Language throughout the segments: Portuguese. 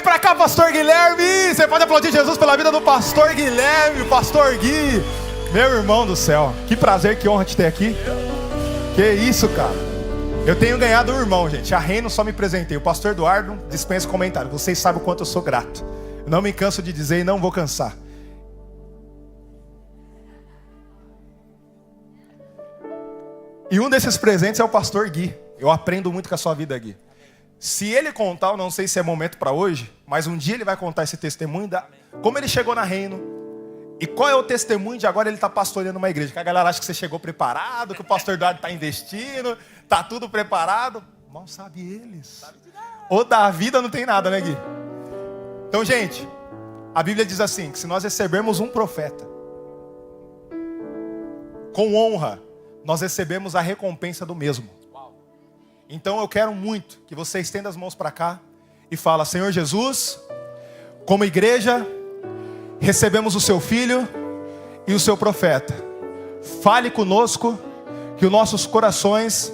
Vem pra cá, pastor Guilherme. Você pode aplaudir Jesus pela vida do pastor Guilherme, pastor Gui. Meu irmão do céu, que prazer, que honra te ter aqui. Que isso, cara. Eu tenho ganhado um irmão, gente. A Reino só me presentei. O pastor Eduardo dispensa comentário. Vocês sabem o quanto eu sou grato. Eu não me canso de dizer e não vou cansar. E um desses presentes é o pastor Gui. Eu aprendo muito com a sua vida, Gui. Se ele contar, eu não sei se é momento para hoje, mas um dia ele vai contar esse testemunho da como ele chegou na Reino. E qual é o testemunho de agora ele está pastoreando uma igreja? Que a galera acha que você chegou preparado, que o pastor Eduardo está investindo, está tudo preparado. Mal sabe eles. Ou da vida não tem nada, né, Gui? Então, gente, a Bíblia diz assim, que se nós recebermos um profeta com honra, nós recebemos a recompensa do mesmo. Então eu quero muito que você estenda as mãos para cá e fala: Senhor Jesus, como igreja, recebemos o seu filho e o seu profeta. Fale conosco, que os nossos corações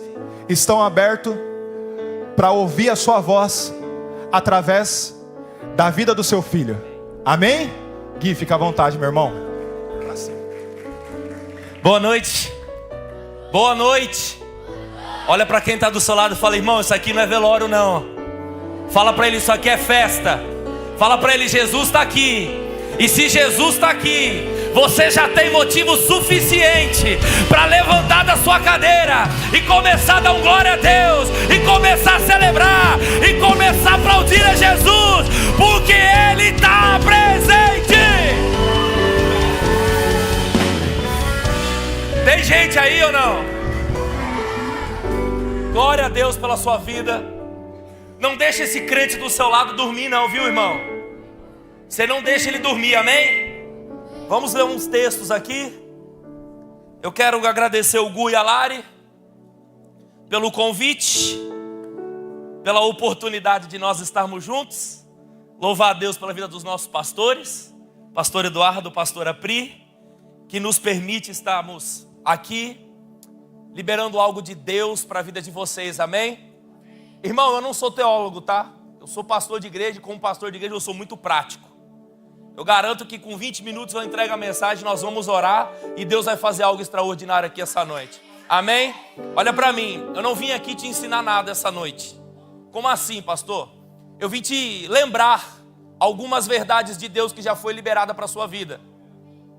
estão abertos para ouvir a sua voz através da vida do seu filho. Amém? Gui, fica à vontade, meu irmão. Boa noite. Boa noite. Olha para quem está do seu lado e fala: irmão, isso aqui não é velório não. Fala para ele: isso aqui é festa. Fala para ele: Jesus está aqui. E se Jesus está aqui, você já tem motivo suficiente para levantar da sua cadeira e começar a dar um glória a Deus, e começar a celebrar, e começar a aplaudir a Jesus, porque Ele está presente. Tem gente aí ou não? Glória a Deus pela sua vida. Não deixe esse crente do seu lado dormir não, viu, irmão? Você não deixa ele dormir, amém? Vamos ler uns textos aqui. Eu quero agradecer o Gu e a Lari pelo convite, pela oportunidade de nós estarmos juntos. Louvar a Deus pela vida dos nossos pastores, pastor Eduardo, pastora Pri, que nos permite estarmos aqui liberando algo de Deus para a vida de vocês, amém? Irmão, eu não sou teólogo, tá? Eu sou pastor de igreja, e como pastor de igreja eu sou muito prático. Eu garanto que com 20 minutos eu entrego a mensagem, nós vamos orar e Deus vai fazer algo extraordinário aqui essa noite. Amém? Olha para mim, eu não vim aqui te ensinar nada essa noite. Como assim, pastor? Eu vim te lembrar algumas verdades de Deus que já foi liberada para a sua vida.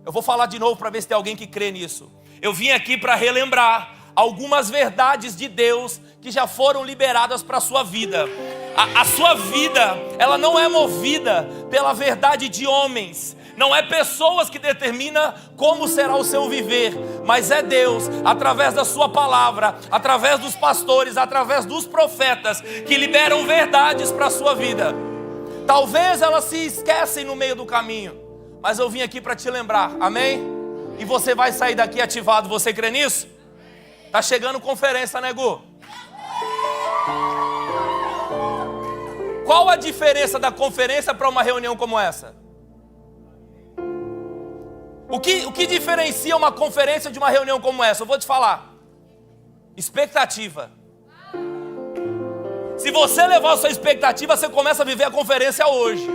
Eu vou falar de novo para ver se tem alguém que crê nisso. Eu vim aqui para relembrar algumas verdades de Deus que já foram liberadas para a sua vida. A sua vida, ela não é movida pela verdade de homens. Não é pessoas que determinam como será o seu viver, mas é Deus, através da sua palavra, através dos pastores, através dos profetas, que liberam verdades para a sua vida. Talvez elas se esquecem no meio do caminho, mas eu vim aqui para te lembrar, amém? E você vai sair daqui ativado, você crê nisso? Tá chegando conferência, né, Gu? Qual a diferença da conferência para uma reunião como essa? O que diferencia uma conferência de uma reunião como essa? Eu vou te falar. Expectativa. Se você levar a sua expectativa, você começa a viver a conferência hoje.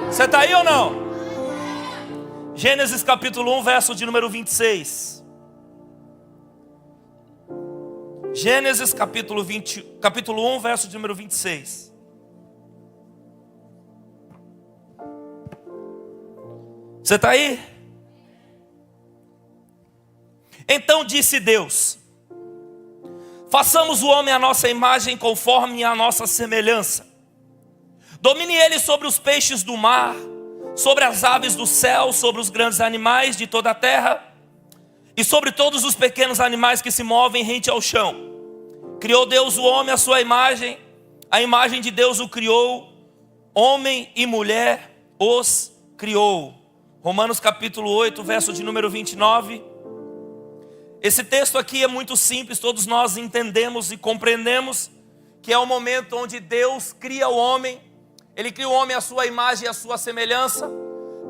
Você está aí ou não? Gênesis capítulo 1, verso de número 26. Gênesis capítulo 1, verso de número 26. Você está aí? Então disse Deus: façamos o homem à nossa imagem, conforme a nossa semelhança. Domine ele sobre os peixes do mar, sobre as aves do céu, sobre os grandes animais de toda a terra, e sobre todos os pequenos animais que se movem rente ao chão. Criou Deus o homem à sua imagem, a imagem de Deus o criou, homem e mulher os criou. Romanos capítulo 8, verso de número 29. Esse texto aqui é muito simples, todos nós entendemos e compreendemos que é o momento onde Deus cria o homem. Ele cria o homem à sua imagem e à sua semelhança.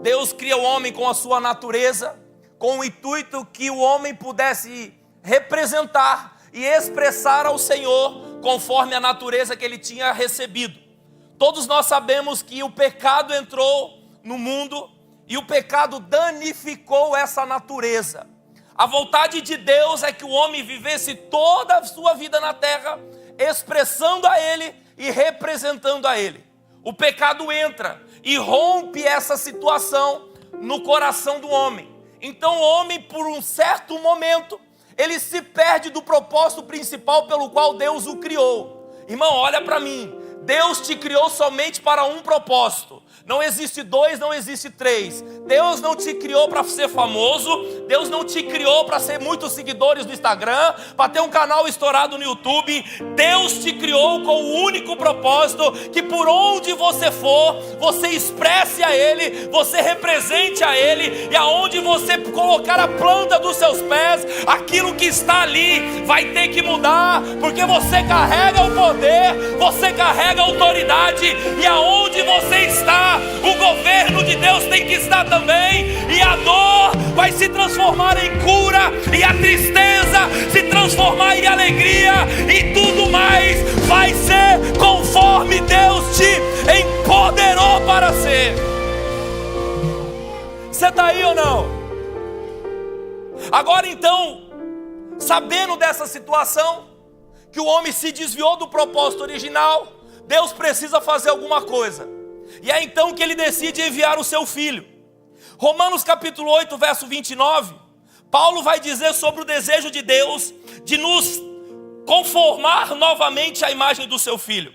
Deus cria o homem com a sua natureza, com o intuito que o homem pudesse representar e expressar ao Senhor conforme a natureza que ele tinha recebido. Todos nós sabemos que o pecado entrou no mundo e o pecado danificou essa natureza. A vontade de Deus é que o homem vivesse toda a sua vida na terra expressando a Ele e representando a Ele. O pecado entra e rompe essa situação no coração do homem. Então o homem, por um certo momento, ele se perde do propósito principal pelo qual Deus o criou. Irmão, olha para mim. Deus te criou somente para um propósito. Não existe dois, não existe três. Deus não te criou para ser famoso. Deus não te criou para ser muitos seguidores no Instagram, para ter um canal estourado no YouTube. Deus te criou com o único propósito que por onde você for, você expresse a Ele, você represente a Ele, e aonde você colocar a planta dos seus pés, aquilo que está ali vai ter que mudar, porque você carrega o poder, você carrega a autoridade, e aonde você está, o governo de Deus tem que estar também, e a dor vai se transformar em cura, e a tristeza se transformar em alegria, e tudo mais vai ser conforme Deus te empoderou para ser. Você está aí ou não? Agora então, sabendo dessa situação, que o homem se desviou do propósito original, Deus precisa fazer alguma coisa. E é então que ele decide enviar o seu filho. Romanos capítulo 8, verso 29, Paulo vai dizer sobre o desejo de Deus de nos conformar novamente à imagem do seu filho.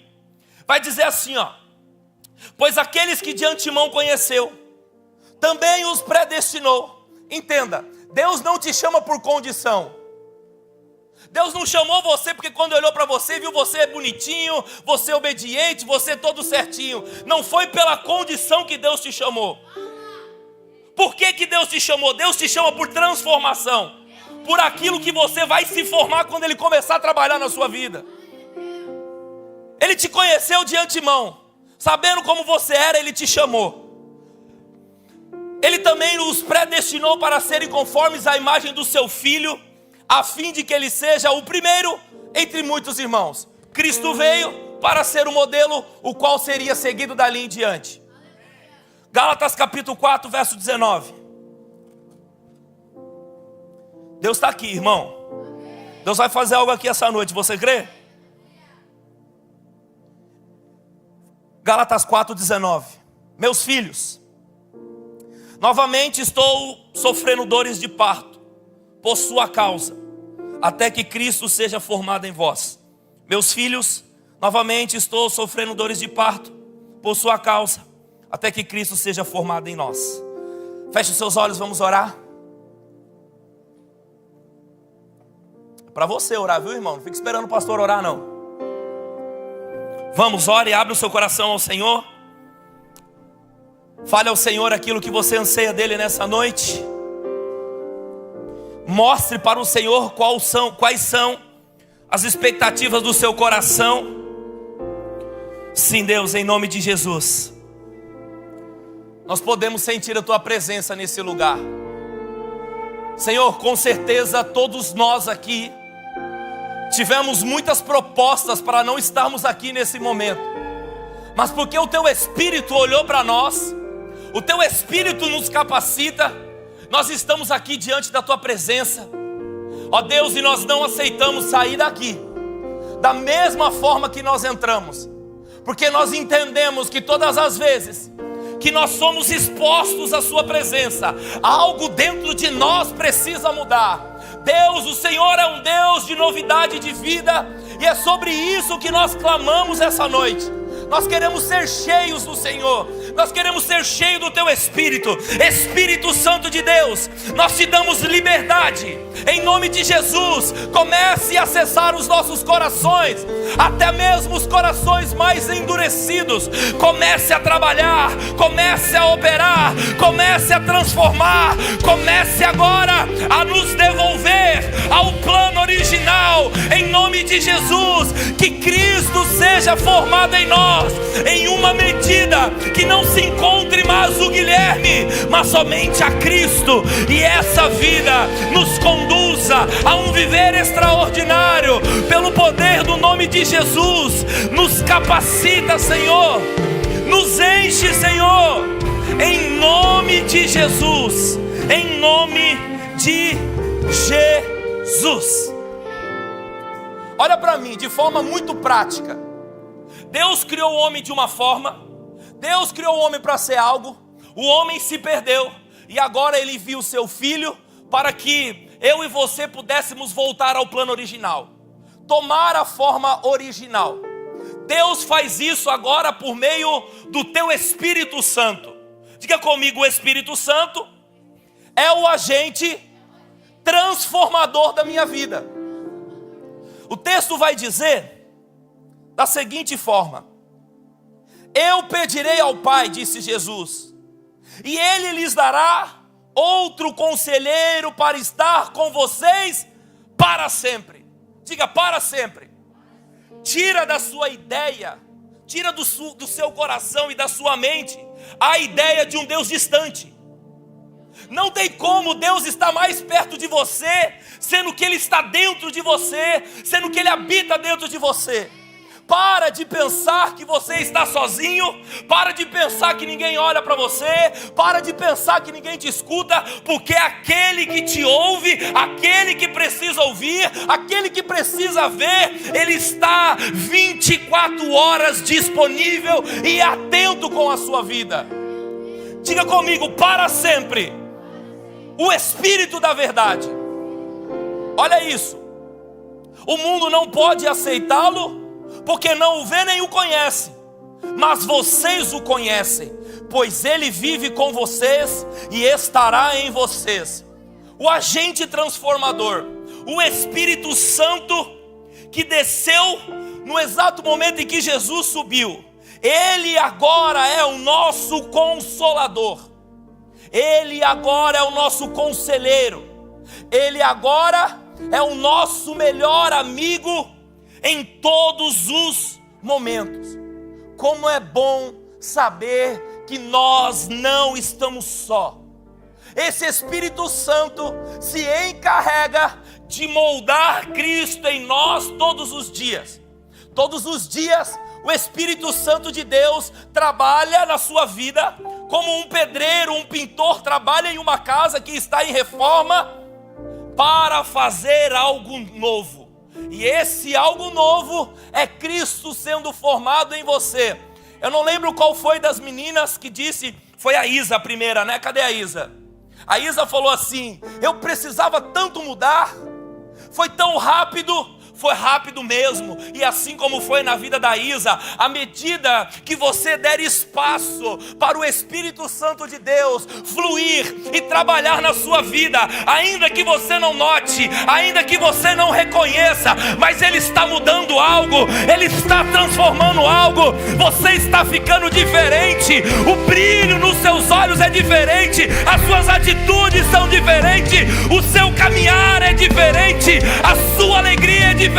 Vai dizer assim, ó: pois aqueles que de antemão conheceu, também os predestinou. Entenda, Deus não te chama por condição. Deus não chamou você porque quando olhou para você, viu você bonitinho, você obediente, você todo certinho. Não foi pela condição que Deus te chamou. Por que Deus te chamou? Deus te chama por transformação, por aquilo que você vai se formar quando Ele começar a trabalhar na sua vida. Ele te conheceu de antemão, sabendo como você era, Ele te chamou. Ele também os predestinou para serem conformes à imagem do seu Filho, a fim de que ele seja o primeiro entre muitos irmãos. Cristo veio para ser o modelo, o qual seria seguido dali em diante. Gálatas capítulo 4, verso 19. Deus está aqui, irmão. Deus vai fazer algo aqui essa noite, você crê? Gálatas 4, 19. Meus filhos, novamente estou sofrendo dores de parto por sua causa, até que Cristo seja formado em vós. Meus filhos, novamente estou sofrendo dores de parto por sua causa, até que Cristo seja formado em nós. Feche os seus olhos, vamos orar. É para você orar, viu, irmão? Não fique esperando o pastor orar, não. Vamos, ore e abre o seu coração ao Senhor. Fale ao Senhor aquilo que você anseia dele nessa noite. Mostre para o Senhor quais são as expectativas do seu coração. Sim, Deus, em nome de Jesus, nós podemos sentir a Tua presença nesse lugar. Senhor, com certeza todos nós aqui tivemos muitas propostas para não estarmos aqui nesse momento, mas porque o Teu Espírito olhou para nós, o Teu Espírito nos capacita, nós estamos aqui diante da Tua presença, ó Deus, e nós não aceitamos sair daqui da mesma forma que nós entramos, porque nós entendemos que todas as vezes que nós somos expostos à Sua presença, algo dentro de nós precisa mudar. Deus, o Senhor é um Deus de novidade de vida, e é sobre isso que nós clamamos essa noite. Nós queremos ser cheios do Senhor, nós queremos ser cheios do Teu Espírito. Espírito Santo de Deus, nós te damos liberdade, em nome de Jesus. Comece a acessar os nossos corações, até mesmo os corações mais endurecidos. Comece a trabalhar, comece a operar, comece a transformar, comece agora a nos devolver ao plano original, em nome de Jesus. Que Cristo seja formado em nós, em uma medida que não se encontre mais o Guilherme, mas somente a Cristo, e essa vida nos conduza natureza a um viver extraordinário, pelo poder do nome de Jesus. Nos capacita, Senhor, nos enche, Senhor, em nome de Jesus, em nome de Jesus. Olha para mim, de forma muito prática. Deus criou o homem de uma forma, Deus criou o homem para ser algo, o homem se perdeu, e agora ele envia o seu filho para que eu e você pudéssemos voltar ao plano original, tomar a forma original. Deus faz isso agora por meio do teu Espírito Santo. Diga comigo, o Espírito Santo é o agente transformador da minha vida. O texto vai dizer da seguinte forma: eu pedirei ao Pai, disse Jesus, e Ele lhes dará outro conselheiro para estar com vocês para sempre. Diga, para sempre. Tira da sua ideia, tira do seu coração e da sua mente a ideia de um Deus distante. Não tem como Deus estar mais perto de você, sendo que Ele está dentro de você, sendo que Ele habita dentro de você. Para de pensar que você está sozinho, para de pensar que ninguém olha para você, para de pensar que ninguém te escuta, porque aquele que te ouve, aquele que precisa ouvir, aquele que precisa ver, Ele está 24 horas disponível e atento com a sua vida. Diga comigo, para sempre. O Espírito da verdade. Olha isso. O mundo não pode aceitá-lo, porque não o vê nem o conhece, mas vocês o conhecem, pois Ele vive com vocês e estará em vocês. O agente transformador, o Espírito Santo, que desceu no exato momento em que Jesus subiu. Ele agora é o nosso consolador, Ele agora é o nosso conselheiro, Ele agora é o nosso melhor amigo em todos os momentos. Como é bom saber que nós não estamos só. Esse Espírito Santo se encarrega de moldar Cristo em nós todos os dias. Todos os dias o Espírito Santo de Deus trabalha na sua vida, como um pedreiro, um pintor trabalha em uma casa que está em reforma, para fazer algo novo. E esse algo novo é Cristo sendo formado em você. Eu não lembro qual foi das meninas que disse, foi a Isa a primeira, né? Cadê a Isa? A Isa falou assim: eu precisava tanto mudar, foi tão rápido. Foi rápido mesmo, e assim como foi na vida da Isa, à medida que você der espaço para o Espírito Santo de Deus fluir e trabalhar na sua vida, ainda que você não note, ainda que você não reconheça, mas Ele está mudando algo, Ele está transformando algo, você está ficando diferente, o brilho nos seus olhos é diferente, as suas atitudes são diferentes, o seu caminhar é diferente, a sua alegria é diferente,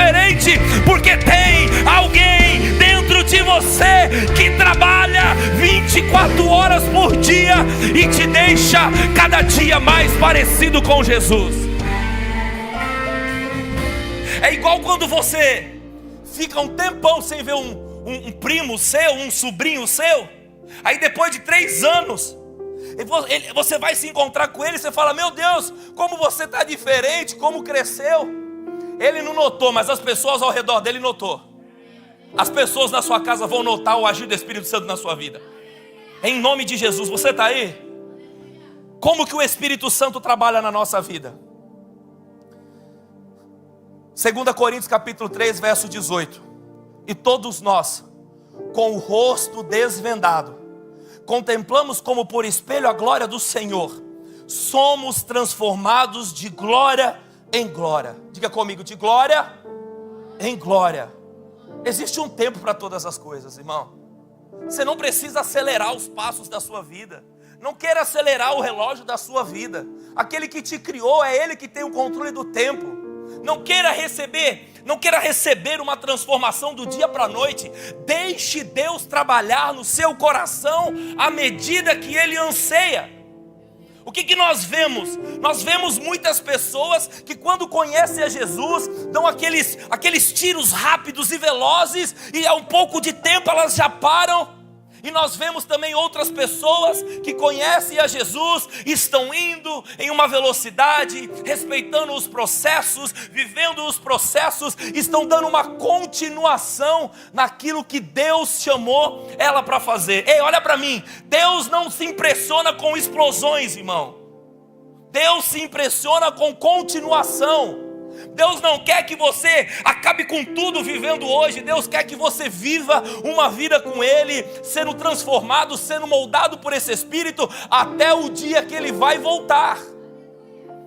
porque tem alguém dentro de você que trabalha 24 horas por dia e te deixa cada dia mais parecido com Jesus. É igual quando você fica um tempão sem ver um primo seu, um sobrinho seu, aí depois de 3 anos você vai se encontrar com ele e você fala: meu Deus, como você está diferente, como cresceu. Ele não notou, mas as pessoas ao redor dele notou. As pessoas na sua casa vão notar o agir do Espírito Santo na sua vida. Em nome de Jesus, você está aí? Como que o Espírito Santo trabalha na nossa vida? 2 Coríntios capítulo 3, verso 18. E todos nós, com o rosto desvendado, contemplamos como por espelho a glória do Senhor, somos transformados de glória em glória. Diga comigo, de glória em glória. Existe um tempo para todas as coisas, irmão. Você não precisa acelerar os passos da sua vida. Não queira acelerar o relógio da sua vida. Aquele que te criou é Ele que tem o controle do tempo. Não queira receber uma transformação do dia para a noite. Deixe Deus trabalhar no seu coração à medida que Ele anseia. O que nós vemos? Nós vemos muitas pessoas que quando conhecem a Jesus, dão aqueles tiros rápidos e velozes, e há um pouco de tempo elas já param. E nós vemos também outras pessoas que conhecem a Jesus, estão indo em uma velocidade, respeitando os processos, vivendo os processos, estão dando uma continuação naquilo que Deus chamou ela para fazer. Ei, olha para mim, Deus não se impressiona com explosões, irmão. Deus se impressiona com continuação. Deus não quer que você acabe com tudo vivendo hoje. Deus quer que você viva uma vida com Ele, sendo transformado, sendo moldado por esse Espírito, até o dia que Ele vai voltar.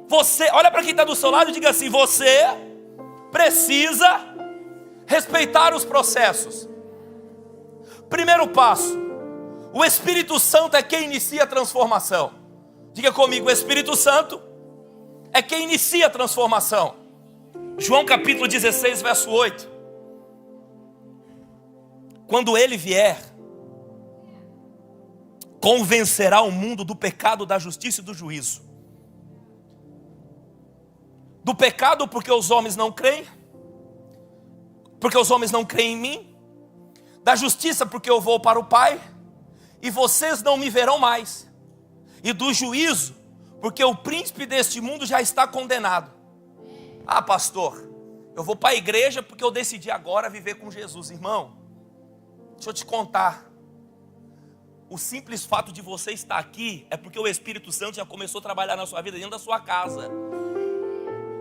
Você, olha para quem está do seu lado e diga assim: você precisa respeitar os processos. Primeiro passo, o Espírito Santo é quem inicia a transformação. Diga comigo: o Espírito Santo é quem inicia a transformação. João capítulo 16, verso 8. Quando Ele vier, convencerá o mundo do pecado, da justiça e do juízo. Do pecado porque os homens não creem, porque os homens não creem em mim. Da justiça porque eu vou para o Pai e vocês não me verão mais. E do juízo porque o príncipe deste mundo já está condenado. Ah, pastor, eu vou para a igreja porque eu decidi agora viver com Jesus. Irmão, deixa eu te contar. O simples fato de você estar aqui é porque o Espírito Santo já começou a trabalhar na sua vida dentro da sua casa.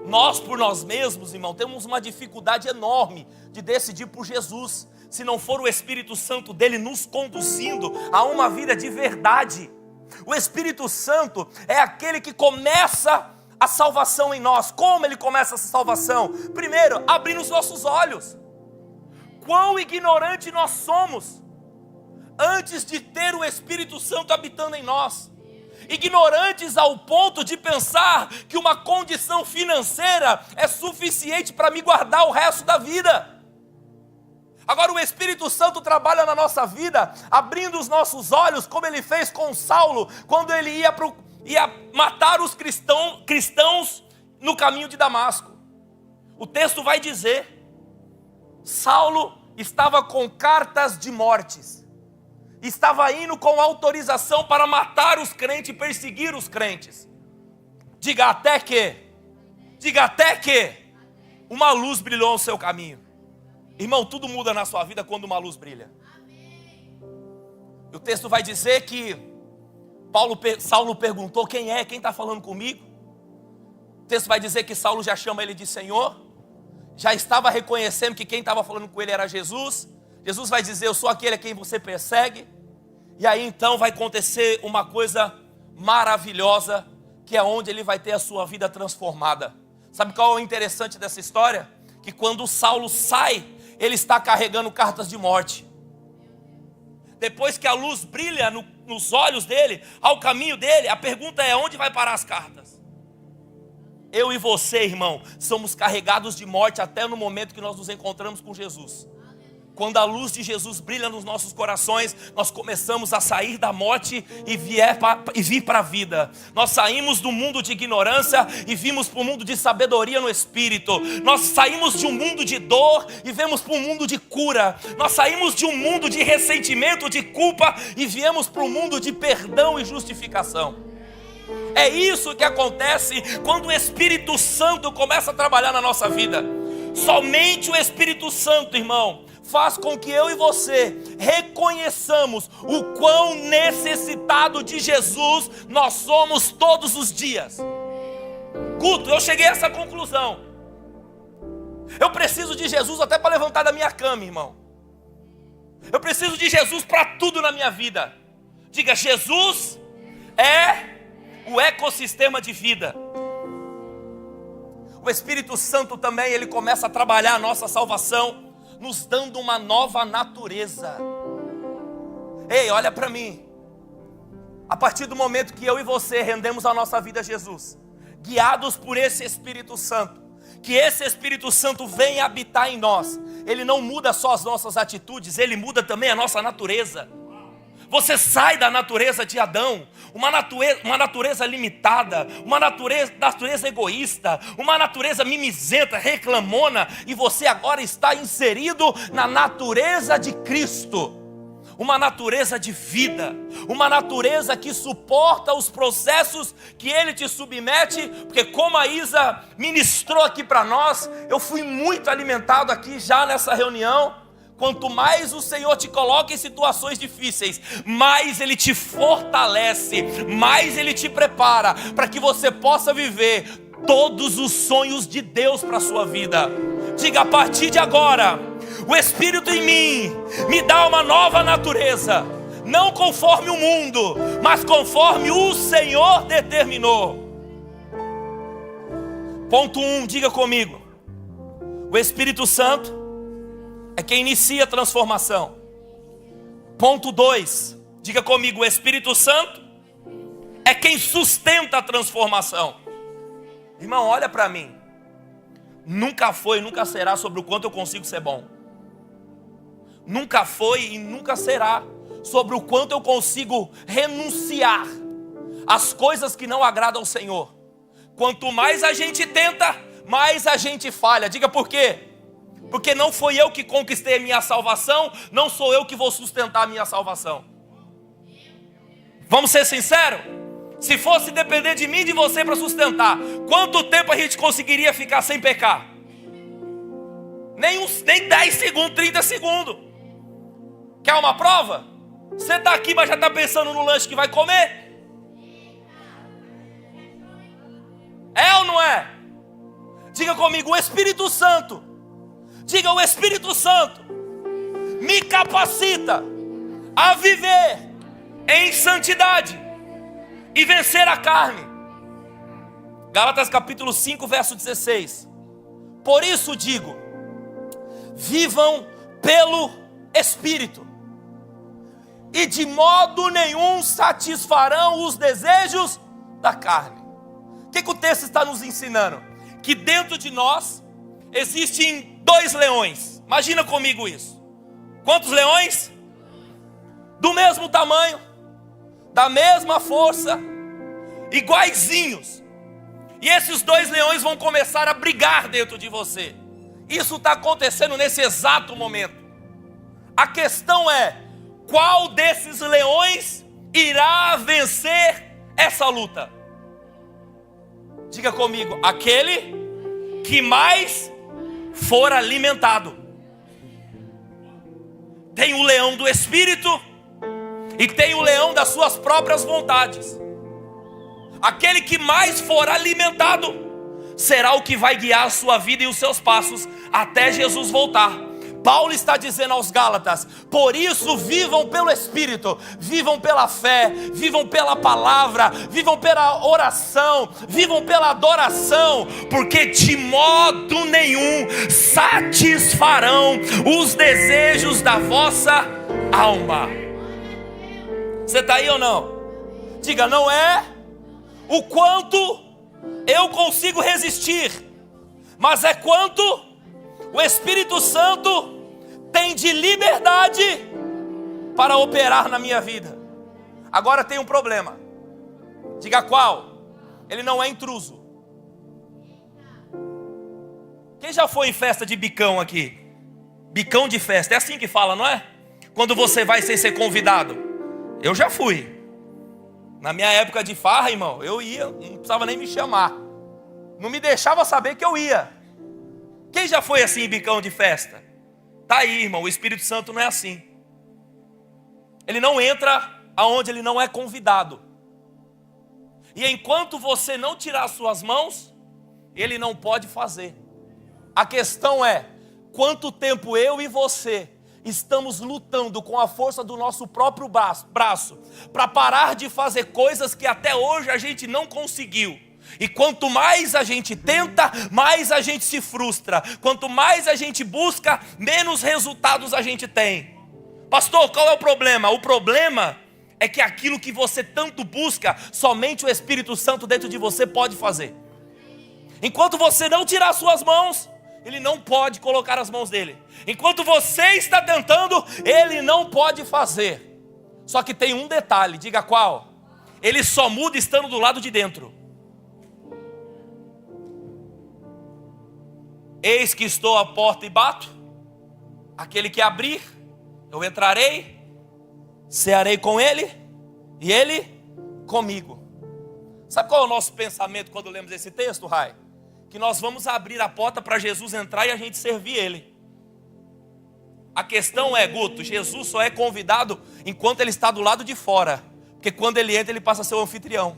Nós, por nós mesmos, irmão, temos uma dificuldade enorme de decidir por Jesus, se não for o Espírito Santo dele nos conduzindo a uma vida de verdade. O Espírito Santo é aquele que começa a salvação em nós. Como Ele começa essa salvação? Primeiro, abrindo os nossos olhos. Quão ignorante nós somos antes de ter o Espírito Santo habitando em nós. Ignorantes ao ponto de pensar que uma condição financeira é suficiente para me guardar o resto da vida. Agora o Espírito Santo trabalha na nossa vida, abrindo os nossos olhos, como Ele fez com Saulo, quando ele ia matar os cristãos no caminho de Damasco. O texto vai dizer: Saulo estava com cartas de mortes, estava indo com autorização para matar os crentes e perseguir os crentes. Diga até que uma luz brilhou no seu caminho. Irmão, tudo muda na sua vida quando uma luz brilha. E o texto vai dizer que Saulo perguntou: quem é? Quem está falando comigo? O texto vai dizer que Saulo já chama ele de Senhor. Já estava reconhecendo que quem estava falando com ele era Jesus. Jesus vai dizer: eu sou aquele a quem você persegue. E aí então vai acontecer uma coisa maravilhosa, que é onde ele vai ter a sua vida transformada. Sabe qual é o interessante dessa história? Que quando Saulo sai, ele está carregando cartas de morte. Depois que a luz brilha nos olhos dele, ao caminho dele, a pergunta é: onde vai parar as cartas? Eu e você, irmão, somos carregados de morte até no momento que nós nos encontramos com Jesus. Quando a luz de Jesus brilha nos nossos corações, nós começamos a sair da morte e vir para a vida. Nós saímos do mundo de ignorância e vimos para o mundo de sabedoria no Espírito. Nós saímos de um mundo de dor e viemos para um mundo de cura. Nós saímos de um mundo de ressentimento, de culpa, e viemos para um mundo de perdão e justificação. É isso que acontece quando o Espírito Santo começa a trabalhar na nossa vida. Somente o Espírito Santo, irmão, faz com que eu e você reconheçamos o quão necessitado de Jesus nós somos todos os dias. Guto, eu cheguei a essa conclusão. Eu preciso de Jesus até para levantar da minha cama, irmão. Eu preciso de Jesus para tudo na minha vida. Diga: Jesus é o ecossistema de vida. O Espírito Santo também, ele começa a trabalhar a nossa salvação, nos dando uma nova natureza. Ei, olha para mim. A partir do momento que eu e você rendemos a nossa vida a Jesus, guiados por esse Espírito Santo, que esse Espírito Santo venha habitar em nós, ele não muda só as nossas atitudes, ele muda também a nossa natureza. Você sai da natureza de Adão, uma natureza limitada, uma natureza egoísta, uma natureza mimizenta, reclamona, e você agora está inserido na natureza de Cristo. Uma natureza de vida, uma natureza que suporta os processos que Ele te submete, porque como a Isa ministrou aqui para nós, eu fui muito alimentado aqui já nessa reunião. Quanto mais o Senhor te coloca em situações difíceis, mais Ele te fortalece, mais Ele te prepara, para que você possa viver todos os sonhos de Deus para a sua vida. Diga: a partir de agora, o Espírito em mim me dá uma nova natureza, não conforme o mundo, mas conforme o Senhor determinou. Ponto 1, diga comigo: o Espírito Santo é quem inicia a transformação. Ponto 2, diga comigo: o Espírito Santo é quem sustenta a transformação. Irmão, olha para mim. Nunca foi e nunca será sobre o quanto eu consigo ser bom. Nunca foi e nunca será sobre o quanto eu consigo renunciar às coisas que não agradam ao Senhor. Quanto mais a gente tenta, mais a gente falha. Diga por quê? Porque não foi eu que conquistei a minha salvação, não sou eu que vou sustentar a minha salvação. Vamos ser sinceros? Se fosse depender de mim e de você para sustentar, quanto tempo a gente conseguiria ficar sem pecar? Nem 10 segundos, 30 segundos. Quer uma prova? Você está aqui, mas já está pensando no lanche que vai comer? É ou não é? Diga comigo: o Espírito Santo. Diga: o Espírito Santo me capacita a viver em santidade e vencer a carne. Gálatas capítulo 5, verso 16. Por isso digo: vivam pelo Espírito, e de modo nenhum satisfarão os desejos da carne. O que o texto está nos ensinando? Que dentro de nós existem 2 leões. Imagina comigo isso. Quantos leões? Do mesmo tamanho, da mesma força, iguaizinhos. E esses 2 leões vão começar a brigar dentro de você. Isso está acontecendo nesse exato momento. A questão é: qual desses leões irá vencer essa luta? Diga comigo: aquele que mais for alimentado. Tem o leão do Espírito e tem o leão das suas próprias vontades. Aquele que mais for alimentado será o que vai guiar a sua vida e os seus passos até Jesus voltar. Paulo está dizendo aos Gálatas: por isso vivam pelo Espírito, vivam pela fé, vivam pela palavra, vivam pela oração, vivam pela adoração, porque de modo nenhum satisfarão os desejos da vossa alma. Você está aí ou não? Diga: não é o quanto eu consigo resistir, mas é quanto o Espírito Santo tem de liberdade para operar na minha vida. Agora tem um problema. Diga qual? Ele não é intruso. Quem já foi em festa de bicão aqui? Bicão de festa, é assim que fala, não é? Quando você vai sem ser convidado. Eu já fui. Na minha época de farra, irmão, eu ia, não precisava nem me chamar. Não me deixava saber que eu ia. Quem já foi assim em bicão de festa? Tá aí, irmão, o Espírito Santo não é assim. Ele não entra aonde ele não é convidado. E enquanto você não tirar suas mãos, ele não pode fazer. A questão é: quanto tempo eu e você estamos lutando com a força do nosso próprio braço para parar de fazer coisas que até hoje a gente não conseguiu. E quanto mais a gente tenta, mais a gente se frustra. Quanto mais a gente busca, menos resultados a gente tem. Pastor, qual é o problema? O problema é que aquilo que você tanto busca, somente o Espírito Santo dentro de você pode fazer. Enquanto você não tirar suas mãos, ele não pode colocar as mãos dele. Enquanto você está tentando, ele não pode fazer. Só que tem um detalhe, diga qual? Ele só muda estando do lado de dentro. Eis que estou à porta e bato. Aquele que abrir, eu entrarei, cearei com ele e ele comigo. Sabe qual é o nosso pensamento quando lemos esse texto, Rai? Que nós vamos abrir a porta para Jesus entrar e a gente servir ele. A questão é, Guto, Jesus só é convidado enquanto ele está do lado de fora. Porque quando ele entra, ele passa a ser o anfitrião.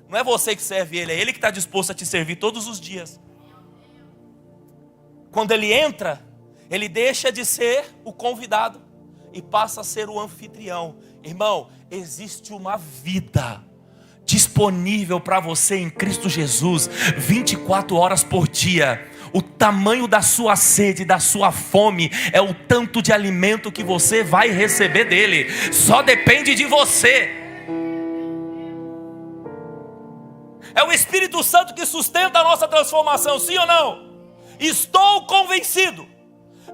Não é você que serve ele, é ele que está disposto a te servir todos os dias. Quando ele entra, ele deixa de ser o convidado e passa a ser o anfitrião. Irmão, existe uma vida disponível para você em Cristo Jesus, 24 horas por dia. O tamanho da sua sede, da sua fome, é o tanto de alimento que você vai receber dele. Só depende de você. É o Espírito Santo que sustenta a nossa transformação, sim ou não? Estou convencido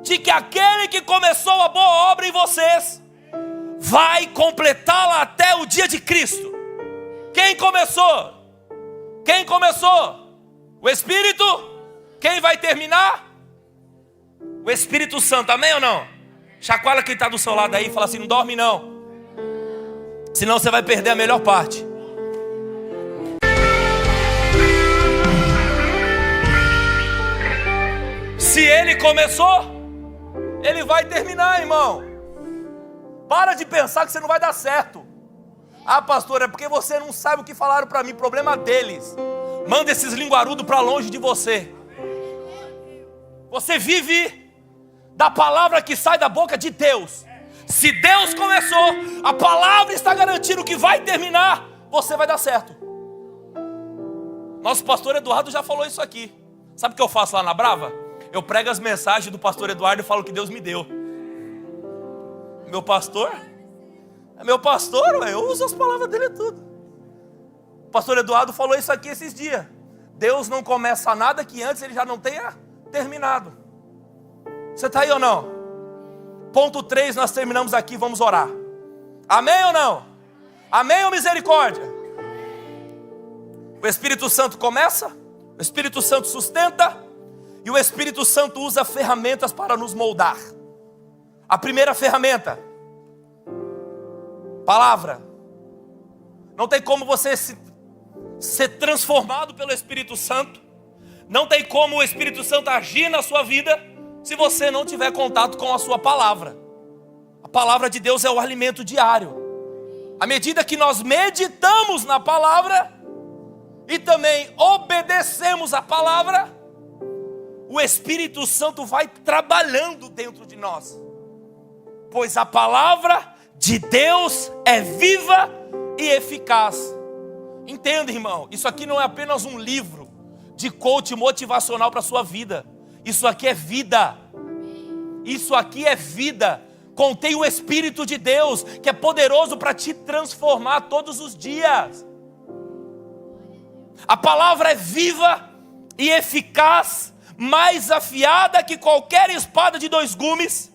de que aquele que começou a boa obra em vocês vai completá-la até o dia de Cristo. Quem começou? Quem começou? O Espírito? Quem vai terminar? O Espírito Santo, amém ou não? Chacoalha quem está do seu lado aí e fala assim: não dorme não, senão você vai perder a melhor parte. Se ele começou, ele vai terminar, irmão. Para de pensar que você não vai dar certo. Ah, pastor, é porque você não sabe o que falaram para mim. Problema deles. Manda esses linguarudos para longe de você. Você vive da palavra que sai da boca de Deus. Se Deus começou, a palavra está garantindo que vai terminar, você vai dar certo. Nosso pastor Eduardo já falou isso aqui. Sabe o que eu faço lá na Brava? Eu prego as mensagens do pastor Eduardo e falo que Deus me deu. Meu pastor? É meu pastor, ué, eu uso as palavras dele tudo. O pastor Eduardo falou isso aqui esses dias. Deus não começa nada que antes ele já não tenha terminado. Você está aí ou não? Ponto 3, nós terminamos aqui, vamos orar. Amém ou não? Amém ou misericórdia? O Espírito Santo começa, o Espírito Santo sustenta, e o Espírito Santo usa ferramentas para nos moldar. A primeira ferramenta, palavra. Não tem como você ser transformado pelo Espírito Santo. Não tem como o Espírito Santo agir na sua vida se você não tiver contato com a sua palavra. A palavra de Deus é o alimento diário. À medida que nós meditamos na palavra e também obedecemos a palavra, o Espírito Santo vai trabalhando dentro de nós. Pois a palavra de Deus é viva e eficaz. Entenda, irmão, isso aqui não é apenas um livro de coach motivacional para a sua vida. Isso aqui é vida. Isso aqui é vida. Contém o Espírito de Deus, que é poderoso para te transformar todos os dias. A palavra é viva e eficaz, mais afiada que qualquer espada de 2 gumes.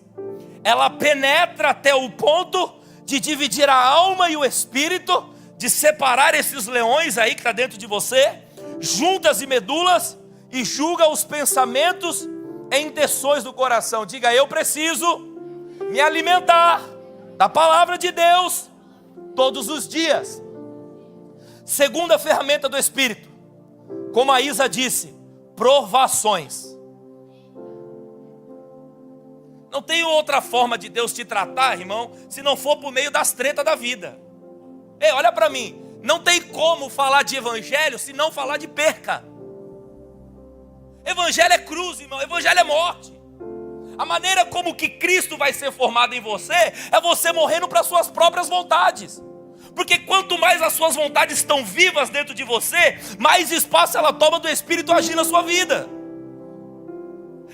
Ela penetra até o ponto de dividir a alma e o espírito, de separar esses leões aí que está dentro de você, juntas e medulas, e julga os pensamentos e intenções do coração. Diga: eu preciso me alimentar da palavra de Deus todos os dias. Segunda ferramenta do Espírito, como a Isa disse, provações. Não tem outra forma de Deus te tratar, irmão, se não for por meio das tretas da vida. Ei, olha para mim, não tem como falar de evangelho se não falar de perca. Evangelho é cruz, irmão, evangelho é morte. A maneira como que Cristo vai ser formado em você é você morrendo para suas próprias vontades. Porque quanto mais as suas vontades estão vivas dentro de você, mais espaço ela toma do Espírito agir na sua vida.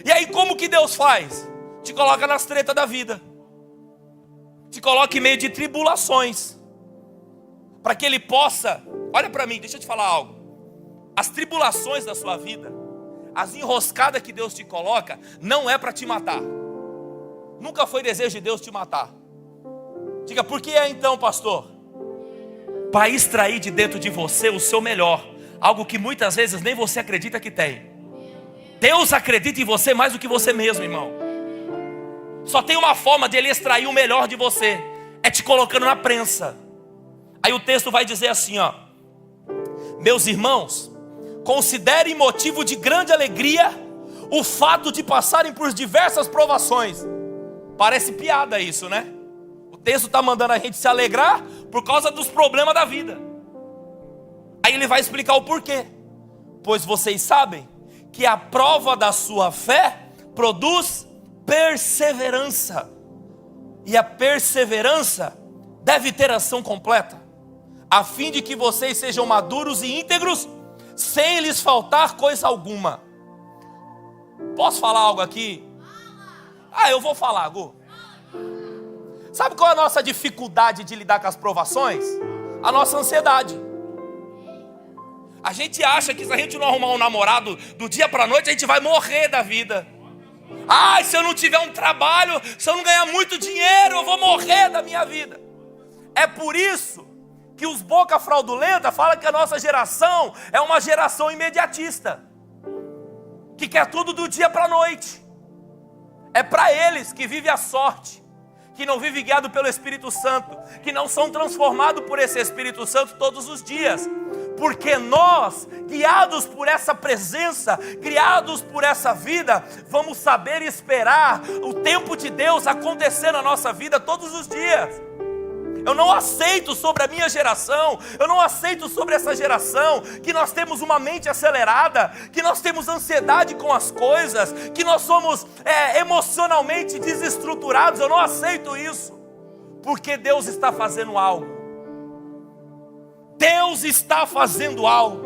E aí como que Deus faz? Te coloca nas tretas da vida. Te coloca em meio de tribulações. Para que Ele possa... Olha para mim, deixa eu te falar algo. As tribulações da sua vida, as enroscadas que Deus te coloca, não é para te matar. Nunca foi desejo de Deus te matar. Diga, por que é então, pastor? Para extrair de dentro de você o seu melhor, algo que muitas vezes nem você acredita que tem. Deus acredita em você mais do que você mesmo, irmão. Só tem uma forma de Ele extrair o melhor de você, é te colocando na prensa. Aí o texto vai dizer assim, ó: meus irmãos, considerem motivo de grande alegria o fato de passarem por diversas provações. Parece piada isso, né? O texto está mandando a gente se alegrar por causa dos problemas da vida. Aí ele vai explicar o porquê. Pois vocês sabem que a prova da sua fé produz perseverança. E a perseverança deve ter ação completa, a fim de que vocês sejam maduros e íntegros, sem lhes faltar coisa alguma. Posso falar algo aqui? Eu vou falar, Gu. Sabe qual é a nossa dificuldade de lidar com as provações? A nossa ansiedade. A gente acha que se a gente não arrumar um namorado do dia para a noite, a gente vai morrer da vida. Se eu não tiver um trabalho, se eu não ganhar muito dinheiro, eu vou morrer da minha vida. É por isso que os boca fraudulenta falam que a nossa geração é uma geração imediatista, que quer tudo do dia para a noite. É para eles que vive a sorte, que não vive guiado pelo Espírito Santo, que não são transformados por esse Espírito Santo todos os dias. Porque nós, guiados por essa presença, guiados por essa vida, vamos saber esperar o tempo de Deus acontecer na nossa vida todos os dias. Eu não aceito sobre a minha geração, eu não aceito sobre essa geração, que nós temos uma mente acelerada, que nós temos ansiedade com as coisas, que nós somos emocionalmente desestruturados. Eu não aceito isso, porque Deus está fazendo algo. Deus está fazendo algo.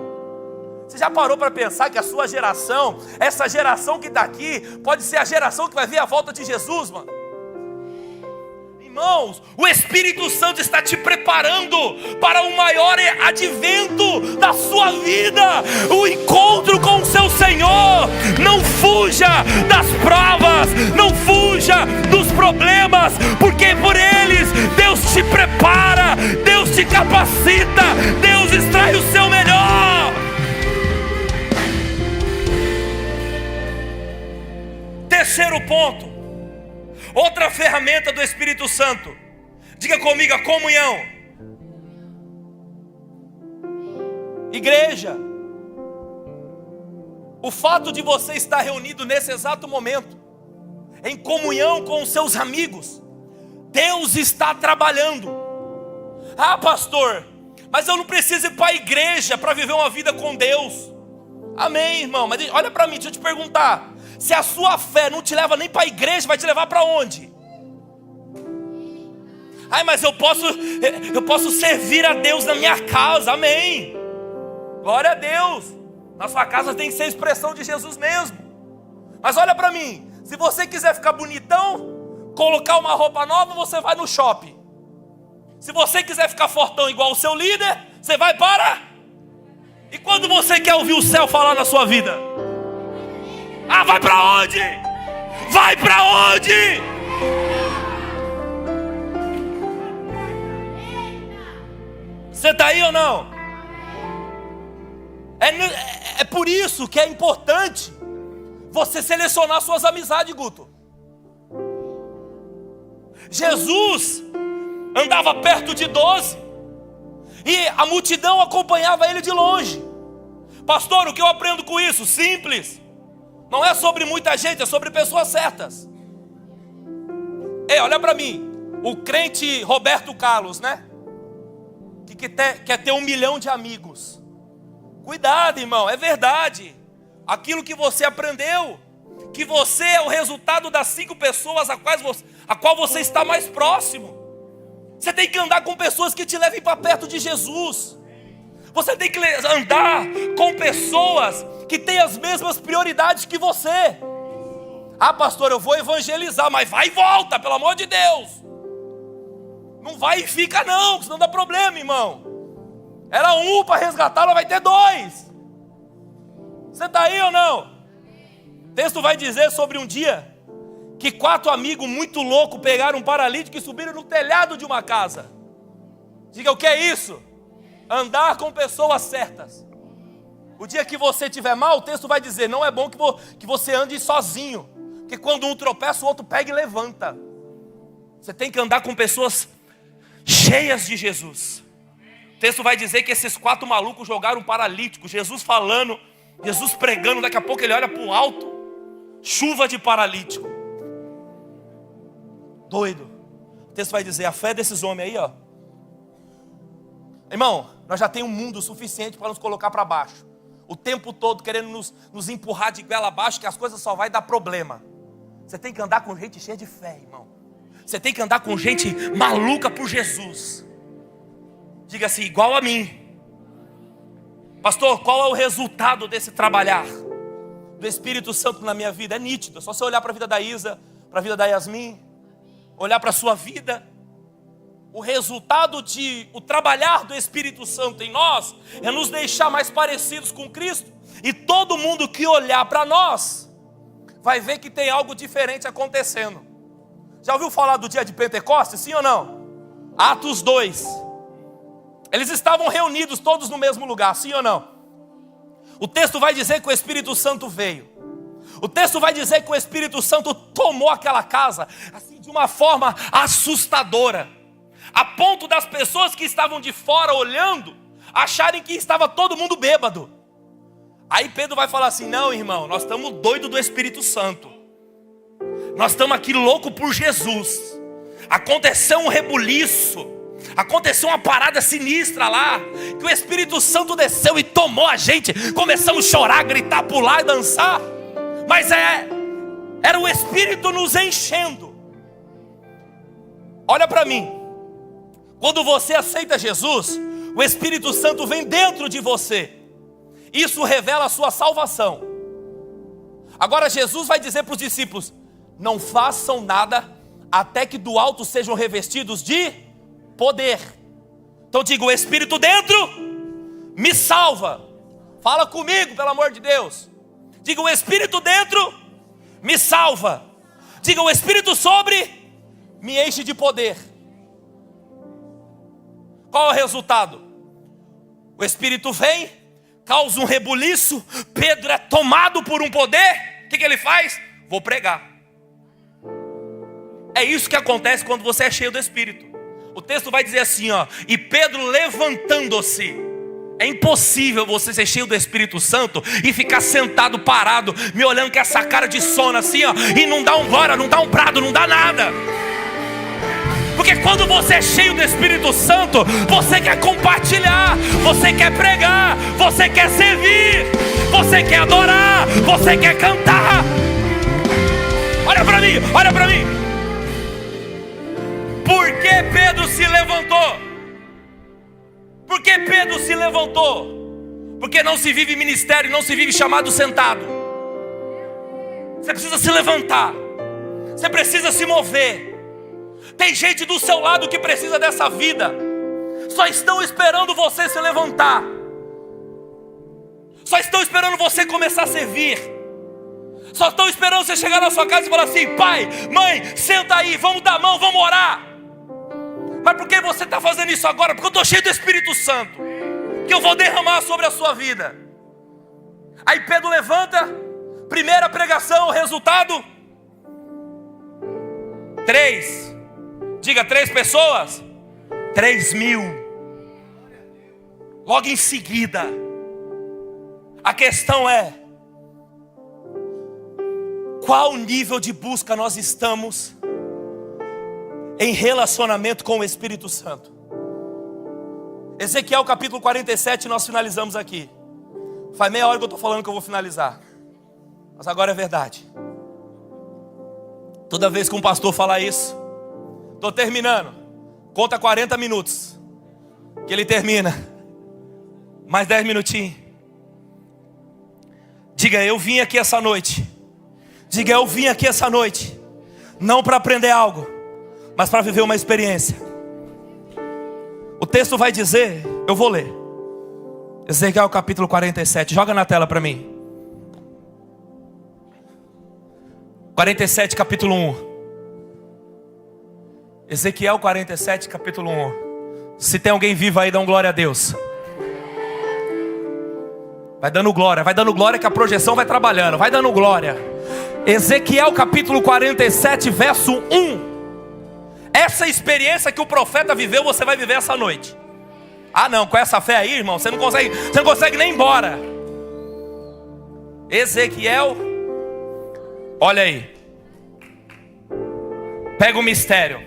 Você já parou para pensar que a sua geração, essa geração que está aqui, pode ser a geração que vai ver a volta de Jesus, mano? Irmãos, o Espírito Santo está te preparando para o maior advento da sua vida, o encontro com o seu Senhor. Não fuja das provas, não fuja dos problemas, porque por eles Deus te prepara, Deus te capacita, Deus extrai o seu melhor. Terceiro ponto, outra ferramenta do Espírito Santo. Diga comigo, a comunhão. Igreja, o fato de você estar reunido nesse exato momento, em comunhão com os seus amigos, Deus está trabalhando. Pastor, mas eu não preciso ir para a igreja para viver uma vida com Deus. Amém, irmão, mas olha para mim, deixa eu te perguntar. Se a sua fé não te leva nem para a igreja, vai te levar para onde? Mas eu posso servir a Deus na minha casa. Amém. Glória a Deus. Na sua casa tem que ser expressão de Jesus mesmo. Mas olha para mim, se você quiser ficar bonitão, colocar uma roupa nova, você vai no shopping. Se você quiser ficar fortão igual o seu líder, você vai para... E quando você quer ouvir o céu falar na sua vida? Vai para onde? Vai para onde? Você está aí ou não? É por isso que é importante você selecionar suas amizades, Guto. Jesus andava perto de 12 e a multidão acompanhava ele de longe. Pastor, o que eu aprendo com isso? Simples. Não é sobre muita gente, é sobre pessoas certas. Olha para mim. O crente Roberto Carlos, né? Que quer ter 1 milhão de amigos. Cuidado, irmão, é verdade. Aquilo que você aprendeu, que você é o resultado das 5 pessoas a qual você está mais próximo. Você tem que andar com pessoas que te levem para perto de Jesus. Você tem que andar com pessoas que têm as mesmas prioridades que você. Pastor, eu vou evangelizar, mas vai e volta, pelo amor de Deus. Não vai e fica não, senão dá problema, irmão. Era 1 para resgatar, ela vai ter 2. Você está aí ou não? O texto vai dizer sobre um dia que 4 amigos muito loucos pegaram um paralítico e subiram no telhado de uma casa. Diga, o que é isso? Andar com pessoas certas. O dia que você estiver mal, o texto vai dizer, não é bom que você ande sozinho, porque quando um tropeça, o outro pega e levanta. Você tem que andar com pessoas cheias de Jesus. O texto vai dizer que esses 4 malucos jogaram um paralítico, Jesus falando, Jesus pregando, daqui a pouco ele olha para o alto, chuva de paralítico. Doido. O texto vai dizer, a fé desses homens aí, ó. Irmão, nós já temos um mundo suficiente para nos colocar para baixo. O tempo todo querendo nos empurrar de goela abaixo, que as coisas só vai dar problema. Você tem que andar com gente cheia de fé, irmão. Você tem que andar com gente maluca por Jesus. Diga assim, igual a mim. Pastor, qual é o resultado desse trabalhar do Espírito Santo na minha vida? É nítido, é só você olhar para a vida da Isa, para a vida da Yasmin, olhar para a sua vida. O resultado o trabalhar do Espírito Santo em nós é nos deixar mais parecidos com Cristo. E todo mundo que olhar para nós vai ver que tem algo diferente acontecendo. Já ouviu falar do dia de Pentecostes, sim ou não? Atos 2. Eles estavam reunidos todos no mesmo lugar, sim ou não? O texto vai dizer que o Espírito Santo veio. O texto vai dizer que o Espírito Santo tomou aquela casa assim, de uma forma assustadora, a ponto das pessoas que estavam de fora olhando acharem que estava todo mundo bêbado. Aí Pedro vai falar assim, não irmão, nós estamos doidos do Espírito Santo. Nós estamos aqui loucos por Jesus. Aconteceu um rebuliço, aconteceu uma parada sinistra lá, que o Espírito Santo desceu e tomou a gente. Começamos a chorar, gritar, pular e dançar. Mas era o Espírito nos enchendo. Olha para mim. Quando você aceita Jesus, o Espírito Santo vem dentro de você. Isso revela a sua salvação. Agora Jesus vai dizer para os discípulos, não façam nada até que do alto sejam revestidos de poder. Então diga, o Espírito dentro me salva. Fala comigo, pelo amor de Deus. Diga, o Espírito dentro me salva. Diga, o Espírito sobre me enche de poder. Qual é o resultado? O Espírito vem, causa um rebuliço, Pedro é tomado por um poder. O que ele faz? Vou pregar. É isso que acontece quando você é cheio do Espírito. O texto vai dizer assim, ó, e Pedro levantando-se. É impossível você ser cheio do Espírito Santo e ficar sentado, parado, me olhando com essa cara de sono assim, ó, e não dá um glória, não dá um brado, não dá nada. Porque quando você é cheio do Espírito Santo, você quer compartilhar, você quer pregar, você quer servir, você quer adorar, você quer cantar. Olha para mim, olha para mim. Por que Pedro se levantou? Por que Pedro se levantou? Porque não se vive ministério, não se vive chamado sentado. Você precisa se levantar, você precisa se mover. Tem gente do seu lado que precisa dessa vida. Só estão esperando você se levantar. Só estão esperando você começar a servir. Só estão esperando você chegar na sua casa e falar assim, pai, mãe, senta aí, vamos dar a mão, vamos orar. Mas por que você está fazendo isso agora? Porque eu estou cheio do Espírito Santo, que eu vou derramar sobre a sua vida. Aí Pedro levanta, primeira pregação, o resultado 3. Diga, 3 pessoas, 3.000. Logo em seguida, a questão é, qual nível de busca nós estamos em relacionamento com o Espírito Santo? Ezequiel capítulo 47, nós finalizamos aqui. Faz meia hora que eu estou falando que eu vou finalizar, mas agora é verdade. Toda vez que um pastor fala isso, estou terminando, conta 40 minutos, que ele termina, mais 10 minutinhos. Diga, eu vim aqui essa noite. Diga, eu vim aqui essa noite, não para aprender algo, mas para viver uma experiência. O texto vai dizer, eu vou ler, Ezequiel capítulo 47, joga na tela para mim. 47, capítulo 1. Ezequiel 47, capítulo 1. Se tem alguém vivo aí, dá glória a Deus. Vai dando glória que a projeção vai trabalhando. Vai dando glória. Ezequiel capítulo 47, verso 1. Essa experiência que o profeta viveu, você vai viver essa noite. Ah não, com essa fé aí, irmão, você não consegue nem ir embora. Ezequiel, olha aí. Pega o mistério.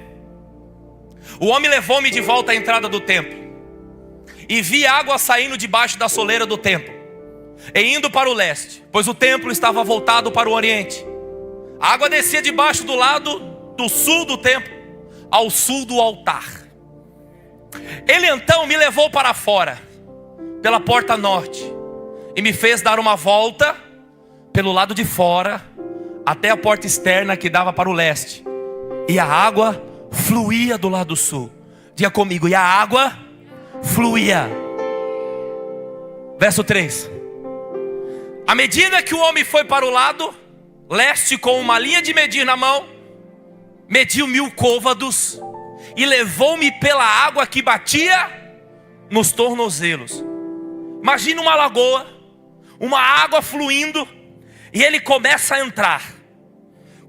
O homem levou-me de volta à entrada do templo, e vi água saindo debaixo da soleira do templo, e indo para o leste, pois o templo estava voltado para o oriente. A água descia debaixo do lado do sul do templo, ao sul do altar. Ele então me levou para fora, pela porta norte, e me fez dar uma volta pelo lado de fora, até a porta externa que dava para o leste. E a água fluía do lado sul. Diga comigo, e a água fluía. Verso 3. À medida que o homem foi para o lado leste com uma linha de medir na mão, mediu 1000 côvados e levou-me pela água que batia nos tornozelos. Imagina uma lagoa, uma água fluindo, e ele começa a entrar.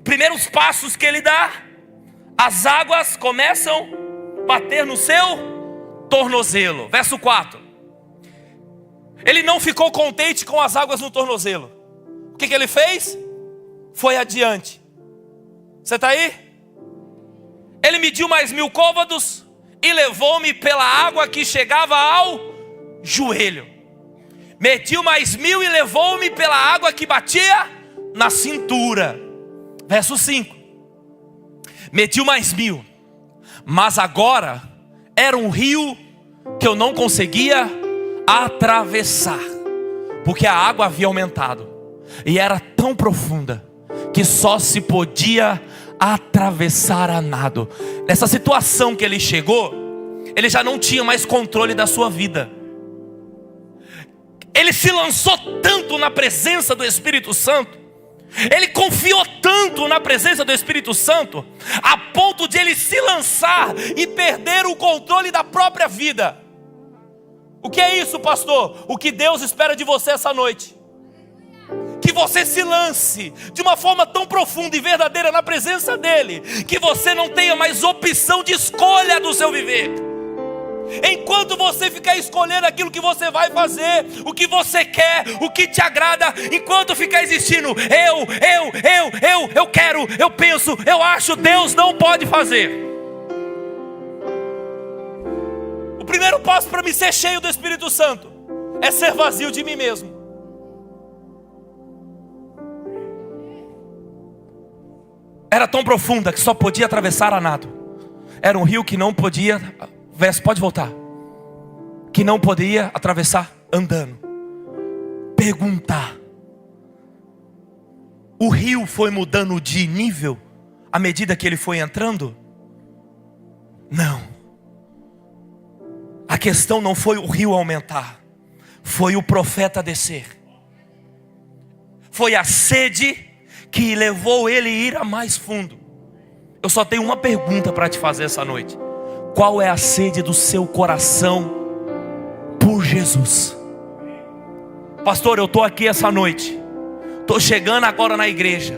Primeiros passos que ele dá, as águas começam a bater no seu tornozelo. Verso 4. Ele não ficou contente com as águas no tornozelo. O que ele fez? Foi adiante. Você está aí? Ele mediu mais 1000 côvados e levou-me pela água que chegava ao joelho. Mediu mais 1000 e levou-me pela água que batia na cintura. Verso 5. Mediu mais 1000, mas agora era um rio que eu não conseguia atravessar, porque a água havia aumentado e era tão profunda que só se podia atravessar a nado. Nessa situação que ele chegou, ele já não tinha mais controle da sua vida. Ele se lançou tanto na presença do Espírito Santo, ele confiou tanto na presença do Espírito Santo, a ponto de ele se lançar e perder o controle da própria vida. O que é isso, pastor? O que Deus espera de você essa noite. Que você se lance de uma forma tão profunda e verdadeira na presença dEle, que você não tenha mais opção de escolha do seu viver. Enquanto você ficar escolhendo aquilo que você vai fazer, o que você quer, o que te agrada, enquanto ficar existindo eu quero, eu penso, eu acho, Deus não pode fazer. O primeiro passo para me ser cheio do Espírito Santo é ser vazio de mim mesmo. Era tão profunda que só podia atravessar a nado. Era um rio que não podia, verso, pode voltar, que não podia atravessar andando. Perguntar. O rio foi mudando de nível à medida que ele foi entrando? Não. A questão não foi o rio aumentar, foi o profeta descer. Foi a sede que levou ele a ir a mais fundo. Eu só tenho uma pergunta para te fazer essa noite. Qual é a sede do seu coração por Jesus? Pastor, eu estou aqui essa noite, estou chegando agora na igreja,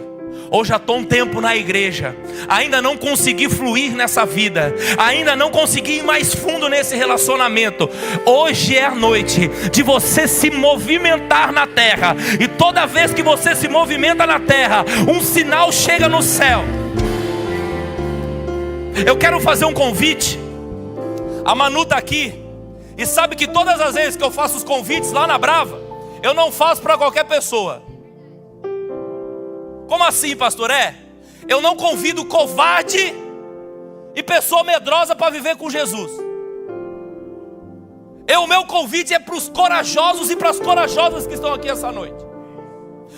ou já estou um tempo na igreja, ainda não consegui fluir nessa vida, ainda não consegui ir mais fundo nesse relacionamento. Hoje é a noite de você se movimentar na terra, e toda vez que você se movimenta na terra, um sinal chega no céu. Eu quero fazer um convite. A Manu está aqui, e sabe que todas as vezes que eu faço os convites lá na Brava, eu não faço para qualquer pessoa. Como assim, pastor? Eu não convido covarde e pessoa medrosa para viver com Jesus. O meu convite é para os corajosos e para as corajosas que estão aqui essa noite.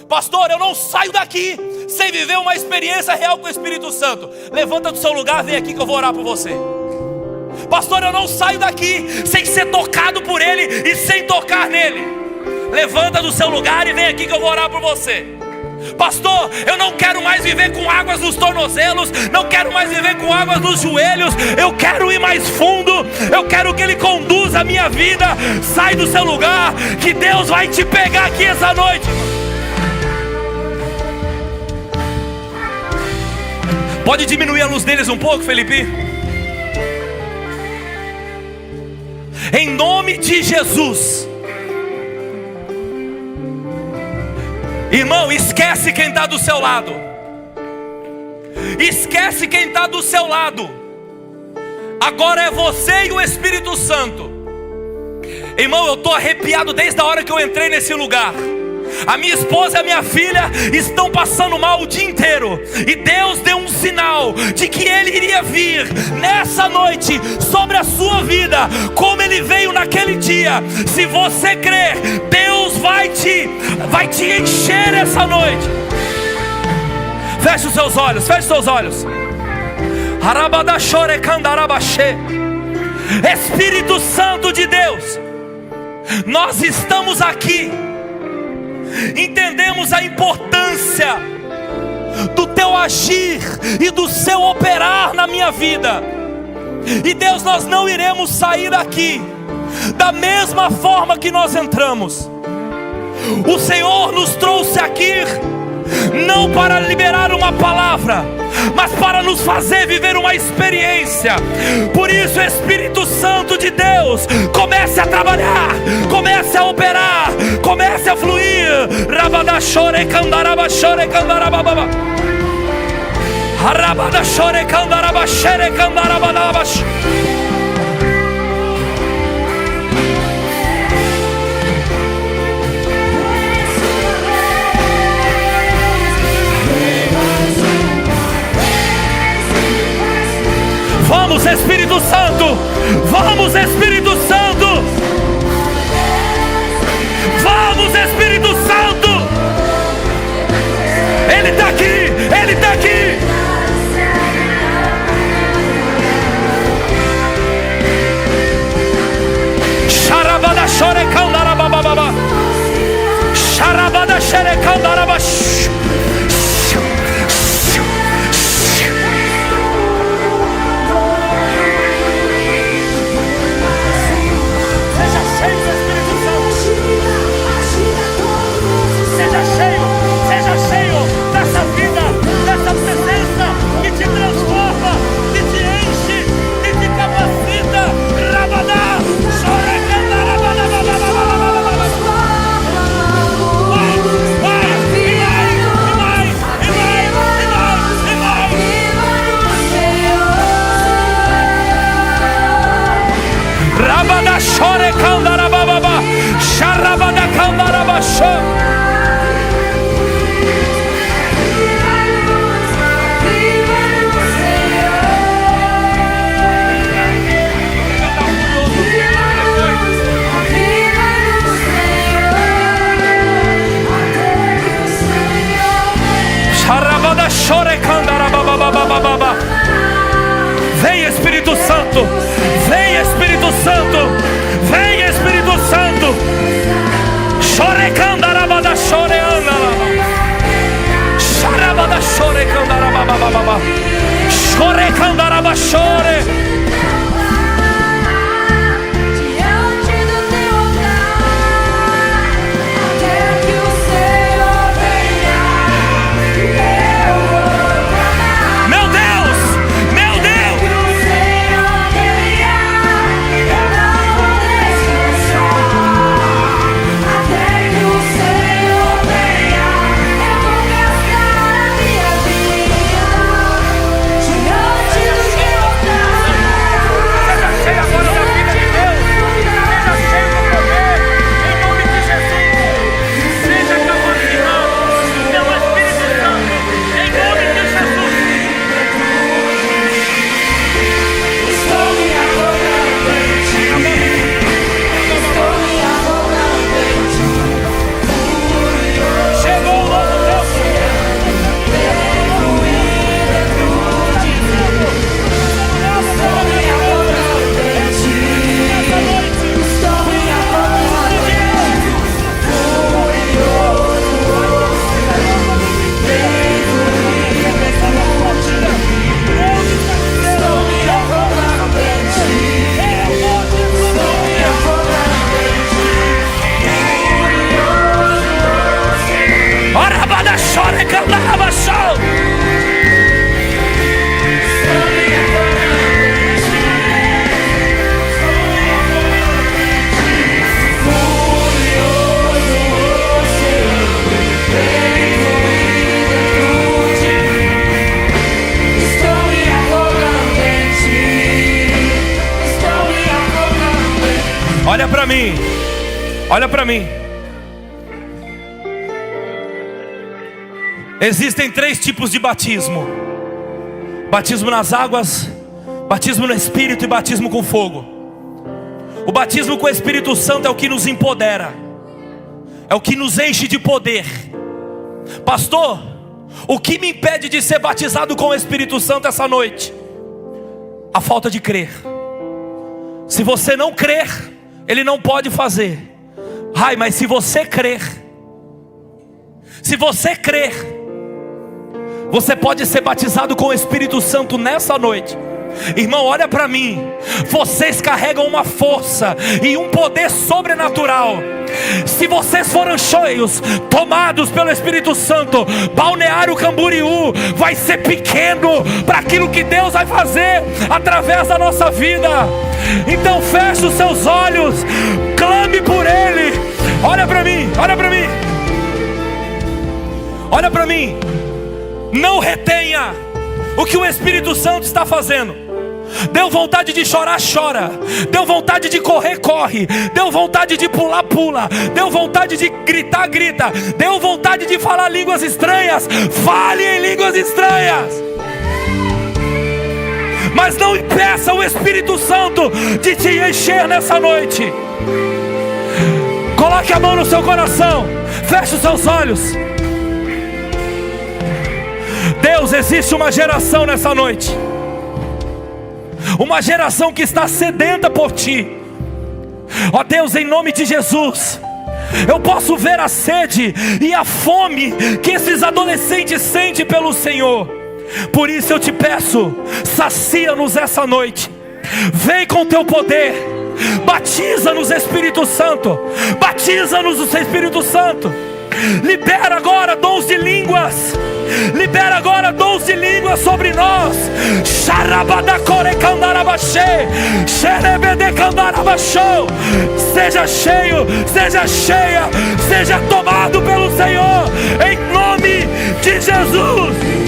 Pastor, eu não saio daqui sem viver uma experiência real com o Espírito Santo. Levanta do seu lugar, vem aqui que eu vou orar por você. Pastor, eu não saio daqui sem ser tocado por Ele e sem tocar nele. Levanta do seu lugar e vem aqui que eu vou orar por você. Pastor, eu não quero mais viver com águas nos tornozelos, não quero mais viver com águas nos joelhos, eu quero ir mais fundo, eu quero que Ele conduza a minha vida. Sai do seu lugar, que Deus vai te pegar aqui essa noite. Pode diminuir a luz deles um pouco, Felipe? Em nome de Jesus. Irmão, esquece quem está do seu lado. Esquece quem está do seu lado. Agora é você e o Espírito Santo. Irmão, eu estou arrepiado desde a hora que eu entrei nesse lugar. A minha esposa e a minha filha estão passando mal o dia inteiro, e Deus deu um sinal de que Ele iria vir nessa noite sobre a sua vida, como Ele veio naquele dia. Se você crer, Deus vai te encher essa noite. Feche os seus olhos, feche os seus olhos. Espírito Santo de Deus, nós estamos aqui, entendemos a importância do teu agir e do seu operar na minha vida. E Deus, nós não iremos sair daqui da mesma forma que nós entramos. O Senhor nos trouxe aqui não para liberar uma palavra, mas para nos fazer viver uma experiência. Por isso, Espírito Santo de Deus, comece a trabalhar, comece a operar, comece a fluir. Rabadachore candaraba chore candarababa. Rabadachore candaraba chere candarababa. Vamos, Espírito Santo, vamos, Espírito Santo, vamos, Espírito Santo. Ele está aqui, Ele está aqui. Charabada chore candarababa, charabada chere candaraba. para mim. Olha para mim. Existem 3 tipos de batismo: batismo nas águas, batismo no Espírito e batismo com fogo. O batismo com o Espírito Santo é o que nos empodera, é o que nos enche de poder. Pastor, o que me impede de ser batizado com o Espírito Santo essa noite? A falta de crer. Se você não crer, Ele não pode fazer. Ai, mas se você crer, você pode ser batizado com o Espírito Santo nessa noite. Irmão, olha para mim. Vocês carregam uma força e um poder sobrenatural. Se vocês forem cheios, tomados pelo Espírito Santo, Balneário Camboriú vai ser pequeno para aquilo que Deus vai fazer através da nossa vida. Então feche os seus olhos, clame por Ele. Olha para mim, olha para mim, olha para mim. Não retenha o que o Espírito Santo está fazendo. Deu vontade de chorar, chora. Deu vontade de correr, corre. Deu vontade de pular, pula. Deu vontade de gritar, grita. Deu vontade de falar línguas estranhas, fale em línguas estranhas. Mas não impeça o Espírito Santo de te encher nessa noite. Coloque a mão no seu coração, feche os seus olhos. Deus, existe uma geração nessa noite, uma geração que está sedenta por Ti. Ó Deus, em nome de Jesus, eu posso ver a sede e a fome que esses adolescentes sentem pelo Senhor. Por isso eu te peço, sacia-nos essa noite. Vem com Teu poder, batiza-nos Espírito Santo, batiza-nos o Espírito Santo. Libera agora dons de línguas. Libera agora dons de línguas sobre nós. Seja cheio, seja cheia, seja tomado pelo Senhor, em nome de Jesus.